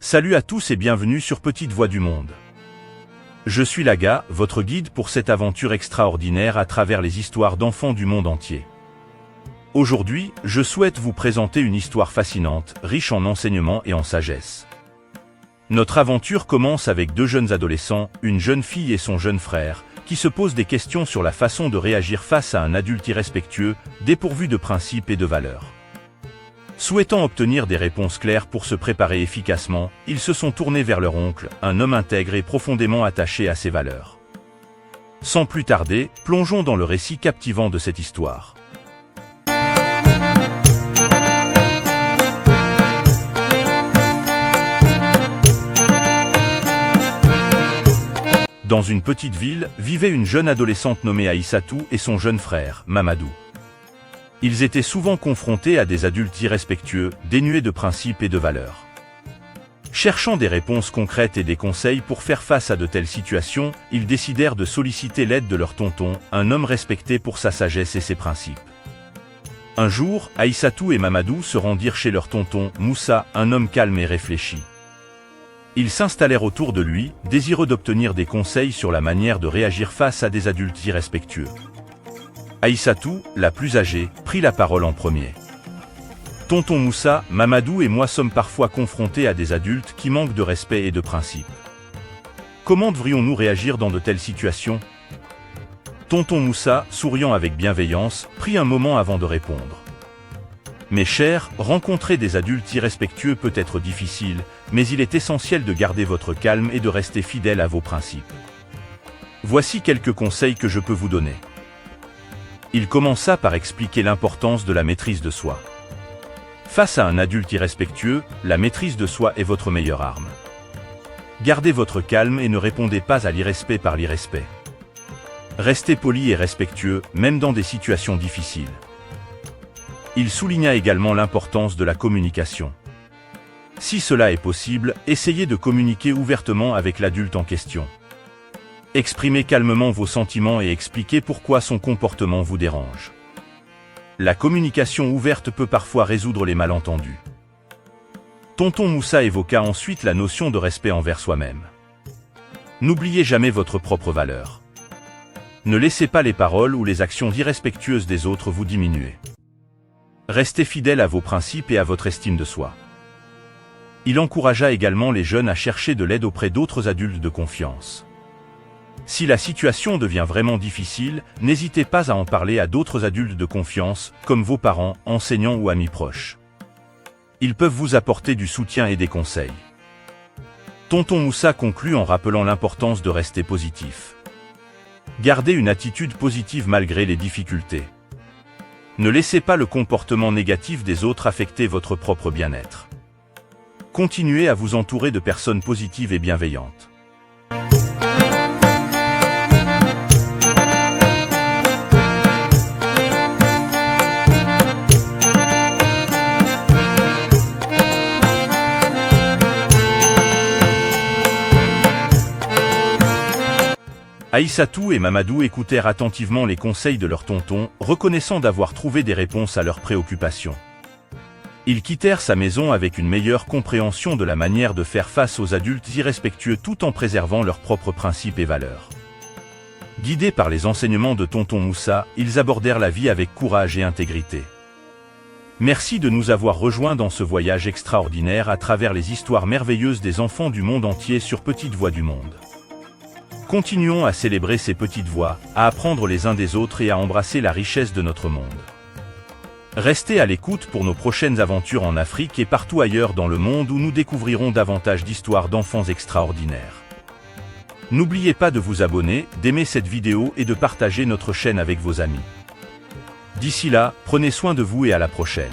Salut à tous et bienvenue sur Petite Voix du Monde. Je suis Laga, votre guide pour cette aventure extraordinaire à travers les histoires d'enfants du monde entier. Aujourd'hui, je souhaite vous présenter une histoire fascinante, riche en enseignements et en sagesse. Notre aventure commence avec deux jeunes adolescents, une jeune fille et son jeune frère, qui se posent des questions sur la façon de réagir face à un adulte irrespectueux, dépourvu de principes et de valeurs. Souhaitant obtenir des réponses claires pour se préparer efficacement, ils se sont tournés vers leur oncle, un homme intègre et profondément attaché à ses valeurs. Sans plus tarder, plongeons dans le récit captivant de cette histoire. Dans une petite ville, vivait une jeune adolescente nommée Aïssatou et son jeune frère, Mamadou. Ils étaient souvent confrontés à des adultes irrespectueux, dénués de principes et de valeurs. Cherchant des réponses concrètes et des conseils pour faire face à de telles situations, ils décidèrent de solliciter l'aide de leur tonton, un homme respecté pour sa sagesse et ses principes. Un jour, Aïssatou et Mamadou se rendirent chez leur tonton, Moussa, un homme calme et réfléchi. Ils s'installèrent autour de lui, désireux d'obtenir des conseils sur la manière de réagir face à des adultes irrespectueux. Aïssatou, la plus âgée, prit la parole en premier. « Tonton Moussa, Mamadou et moi sommes parfois confrontés à des adultes qui manquent de respect et de principes. Comment devrions-nous réagir dans de telles situations ?» Tonton Moussa, souriant avec bienveillance, prit un moment avant de répondre. « Mes chers, rencontrer des adultes irrespectueux peut être difficile, mais il est essentiel de garder votre calme et de rester fidèle à vos principes. Voici quelques conseils que je peux vous donner. » Il commença par expliquer l'importance de la maîtrise de soi. Face à un adulte irrespectueux, la maîtrise de soi est votre meilleure arme. Gardez votre calme et ne répondez pas à l'irrespect par l'irrespect. Restez poli et respectueux, même dans des situations difficiles. Il souligna également l'importance de la communication. Si cela est possible, essayez de communiquer ouvertement avec l'adulte en question. Exprimez calmement vos sentiments et expliquez pourquoi son comportement vous dérange. La communication ouverte peut parfois résoudre les malentendus. Tonton Moussa évoqua ensuite la notion de respect envers soi-même. N'oubliez jamais votre propre valeur. Ne laissez pas les paroles ou les actions irrespectueuses des autres vous diminuer. Restez fidèle à vos principes et à votre estime de soi. Il encouragea également les jeunes à chercher de l'aide auprès d'autres adultes de confiance. Si la situation devient vraiment difficile, n'hésitez pas à en parler à d'autres adultes de confiance, comme vos parents, enseignants ou amis proches. Ils peuvent vous apporter du soutien et des conseils. Tonton Moussa conclut en rappelant l'importance de rester positif. Gardez une attitude positive malgré les difficultés. Ne laissez pas le comportement négatif des autres affecter votre propre bien-être. Continuez à vous entourer de personnes positives et bienveillantes. Aïssatou et Mamadou écoutèrent attentivement les conseils de leur tonton, reconnaissant d'avoir trouvé des réponses à leurs préoccupations. Ils quittèrent sa maison avec une meilleure compréhension de la manière de faire face aux adultes irrespectueux tout en préservant leurs propres principes et valeurs. Guidés par les enseignements de tonton Moussa, ils abordèrent la vie avec courage et intégrité. Merci de nous avoir rejoints dans ce voyage extraordinaire à travers les histoires merveilleuses des enfants du monde entier sur Petite Voix du Monde. Continuons à célébrer ces petites voix, à apprendre les uns des autres et à embrasser la richesse de notre monde. Restez à l'écoute pour nos prochaines aventures en Afrique et partout ailleurs dans le monde où nous découvrirons davantage d'histoires d'enfants extraordinaires. N'oubliez pas de vous abonner, d'aimer cette vidéo et de partager notre chaîne avec vos amis. D'ici là, prenez soin de vous et à la prochaine.